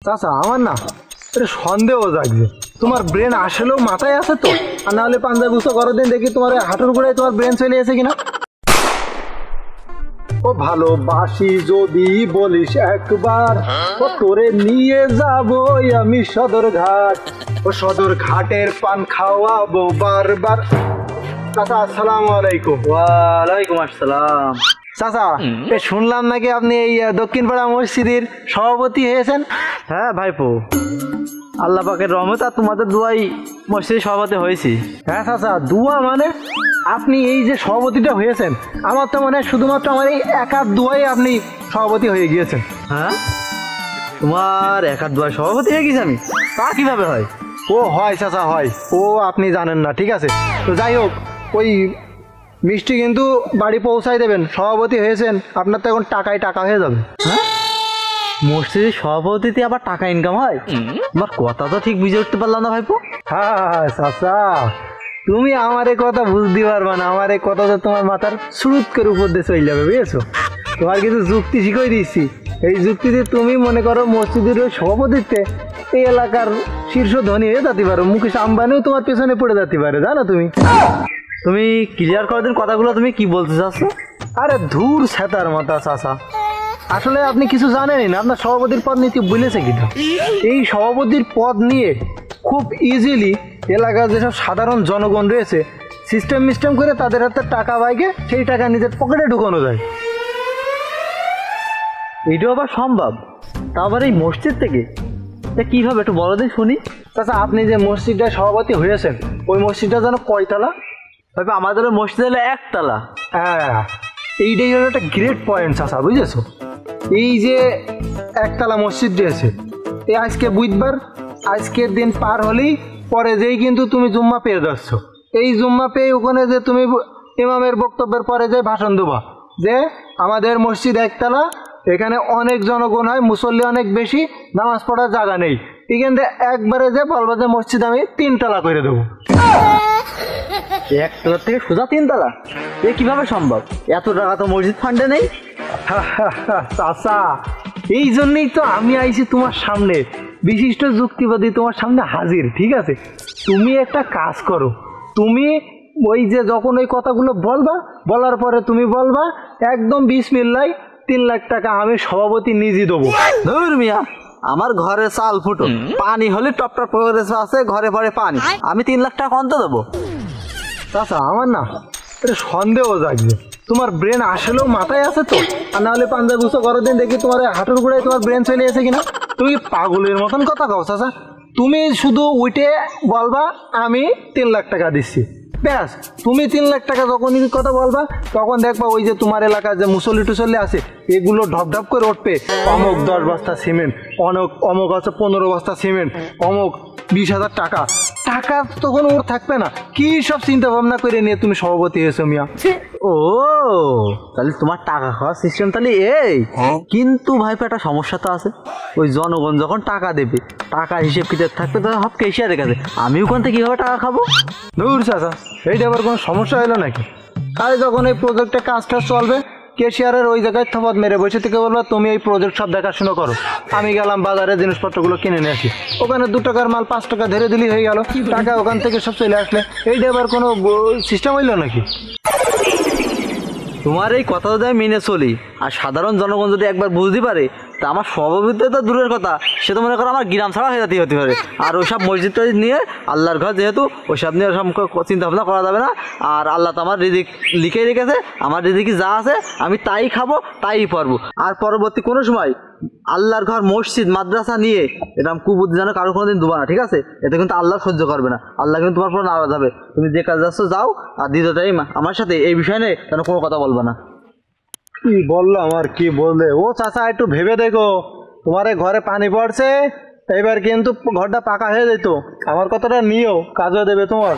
চাচা আমার না এটা সন্দেহ জাগছে, তোমার ব্রেন আসলেও মাথায় আছে তো, আর না হলে পাঞ্জাব গুছো করো দিন দেখি তোমার হাঁটুর গোড়ায় তোমার ব্রেন চলে এসে কিনা। ও ভালোবাসি যদি বলিস একবার, ও তোরে নিয়ে যাবো আমি সদর ঘাট, ও সদর ঘাটের পান খাওয়াবো বারবার। চাচা আসসালামু আলাইকুম। ওয়ালাইকুম আসসালাম। চাচা শুনলাম নাকি আপনি এই দক্ষিণ পাড়া মসজিদের সভাপতি হয়েছেন? হ্যাঁ ভাইপো, আল্লাহ পাকের রহমত আর তোমাদের দুয়াই মসজিদের সভাপতি হয়েছি। হ্যাঁ চাচা, দুয়া মানে আপনি এই যে সভাপতিটা হয়েছেন, আমার তো মনে হয় শুধুমাত্র আমার এই একার দুয়াই আপনি সভাপতি হয়ে গিয়েছেন। হ্যাঁ, তোমার একার দুয়ার সভাপতি হয়ে গেছি আমি? তা কিভাবে হয়? ও হয় চাচা হয়, ও আপনি জানেন না, ঠিক আছে। তো যাই হোক, ওই মিষ্টি কিন্তু বাড়ি পৌঁছাই দেবেন, সভাপতি হয়েছেন, আপনার তো এখন টাকায় টাকা হয়ে যাবে। হ্যাঁ, মসজিদের সভাপতিতে আবার টাকা ইনকাম হয়? তোমার কথা তো ঠিক বুঝে উঠতে পারলাম না ভাইপো। হ্যাঁ চাচা, তুমি আমার এই কথা বুঝতে পারবা না, আমার এই কথা তো তোমার মাথার সুরুত করে উপর দিয়ে চলে যাবে, বুঝেছো? তোমার কিছু যুক্তি শিখিয়ে দিচ্ছি, এই যুক্তিতে তুমি মনে করো মসজিদের ওই সভাপতিত্বে এই এলাকার শীর্ষ ধনী হয়ে যেতে পারো, মুকেশ আম্বানিও তোমার পেছনে পড়ে যেতে পারে, জানো তুমি? তুমি ক্লিয়ার করে দিন কথাগুলো, তুমি কি বলতে চাচ্ছ? আরে ধুর ছ্যাতার মাথা চাচা, আসলে আপনি কিছু জানেনই না, আপনার সভাপতির পদ নিতে বলেছে কিনা। এই সভাপতির পদ নিয়ে খুব ইজিলি এলাকার যেসব সাধারণ জনগণ রয়েছে সিস্টেম করে তাদের হাতে টাকা বাইকে সেই টাকা নিজের পকেটে ঢুকানো যায়। এটাও আবার সম্ভব? তা আবার এই মসজিদ থেকে? তা কীভাবে একটু বলো দিন শুনি। চাচা আপনি যে মসজিদটার সভাপতি হয়েছেন, ওই মসজিদটা যেন কয়তলা? ভাবে আমাদের মসজিদ হলো একতলা। হ্যাঁ, এইটাই হলো একটা গ্রেট পয়েন্ট চাচা, বুঝেছো? এই যে একতলা মসজিদ রয়েছে, এই আজকে বুধবার, আজকের দিন পার হলেই পরে যেই কিন্তু তুমি জুম্মা পেয়ে যাচ্ছ। এই জুম্মা পেয়ে ওখানে যে তুমি ইমামের বক্তব্যের পরে যে ভাষণ দেবা যে আমাদের মসজিদ একতলা, এখানে অনেক জনগণ হয়, মুসল্লি অনেক বেশি, নামাজ পড়ার জায়গা নেই, এখান থেকে একবারে যে বলবা যে মসজিদ আমি 3 তলা করে দেবো। একতলা থেকে সোজা 3 তলা? এ কিভাবে সম্ভব? এত টাকা তো মসজিদ ফান্ডে নেই। চাচা এই জন্যই তো আমি আইছি তোমার সামনে, বিশিষ্ট যুক্তিবাদী তোমার সামনে হাজির, ঠিক আছে? তুমি একটা কাজ করো, তুমি ওই যে যখন ওই কথাগুলো বলবা, বলার পরে তুমি বলবা একদম বিসমিল্লাহ 3 লাখ টাকা আমি সভাপতি নিজে দেবো। ধুর মিয়া, আমার ঘরে চাল ফুটো, পানি হলে টপ টপ করে আছে, ঘরে পরে পানি, আমি 3 লাখ টাকা অন্ত দেবো? চাচা আমার না এটা সন্দেহ জাগছে, তোমার ব্রেন আসলেও মাথায় আছে তো, আর না হলে পাঞ্জাব গুছো করো দিন দেখি তোমার হাঁটুর গোড়ায় তোমার ব্রেন চলে এসে কিনা। তুমি পাগলের মতন কথা কও চাচা, তুমি শুধু উঠে বলবা আমি 3 লাখ টাকা দিচ্ছি, ব্যাস। তুমি 3 লাখ টাকা যখনই কথা বলবা তখন দেখবা ওই যে তোমার এলাকার যে মুসল্লি টুসল্লি আছে এগুলো ঢপ করে উঠবে, অমুক 10 বস্তা সিমেন্ট, অমুক আছে 15 বস্তা সিমেন্ট, অমুক 20,000 টাকা। টাকা তখন ওর থাকবে না, কি সব চিন্তা ভাবনা করে নিয়ে তুমি সভাপতি হয়েছো মিয়া। ও তাহলে তোমার টাকা খাওয়ার সিস্টেম তাহলে এই। কিন্তু ভাইপো একটা সমস্যা তো আছে, ওই জনগণ যখন টাকা দেবে, টাকার হিসেব কিতাব থাকবে তো সব কেশিয়ারের কাছে, আমি ওখান থেকে কীভাবে টাকা খাবো? দূর চাচা, এইটা আবার কোনো সমস্যা হলো নাকি? আরে যখন এই প্রজেক্টে কাজটা চলবে, কেশিয়ারের ওই জায়গায় থপত মেরে বসে থেকে বলবো তুমি এই প্রজেক্ট সব দেখাশোনা করো, আমি গেলাম বাজারে জিনিসপত্রগুলো কিনে নিয়ে আসি, ওখানে 2 টাকার মাল 5 টাকা ধরে দিলেই হয়ে গেল, টাকা ওখান থেকে সব চলে আসলে। এইটা আবার কোনো সিস্টেম হইলো নাকি? তোমার এই কথা যদি আমি মেনে চলি আর সাধারণ জনগণ যদি একবার বুঝতে পারে, তা আমার সভাপতিত্ব তো দূরের কথা, সে তো মনে করো আমার গ্রাম ছাড়া হয়ে হতে পারে। আর ওইসব মসজিদটা নিয়ে আল্লাহর ঘর যেহেতু, ওইসব নিয়ে সব চিন্তা ভাবনা করা যাবে না। আর আল্লাহ তো আমার রিজিক লিখেই রেখেছে, আমার রিজিক যা আছে আমি তাই খাবো, তাই পড়বো। আর পরবর্তী কোনো সময় আল্লাহর ঘর মসজিদ মাদ্রাসা নিয়ে এরকম কুবুদ্ধি যেন কারো কোনোদিন দুবা না, ঠিক আছে? এতে কিন্তু আল্লাহ সহ্য করবে না, আল্লাহ কিন্তু তোমার পর নারাজ হবে। তুমি যে কাজ যাচ্ছ যাও, আর দ্বিতীয় টাইম আমার সাথে এই বিষয় নিয়ে যেন কোনো কথা বলবে না। কি বললো আমার, কি বললে? ও চাচা একটু ভেবে দেখো, তোমার ঘরে পানি পড়ছে, এবার কিন্তু ঘরটা পাকা হয়ে যেত, আমার কথাটা নিয়েও কাজে দেবে তোমার।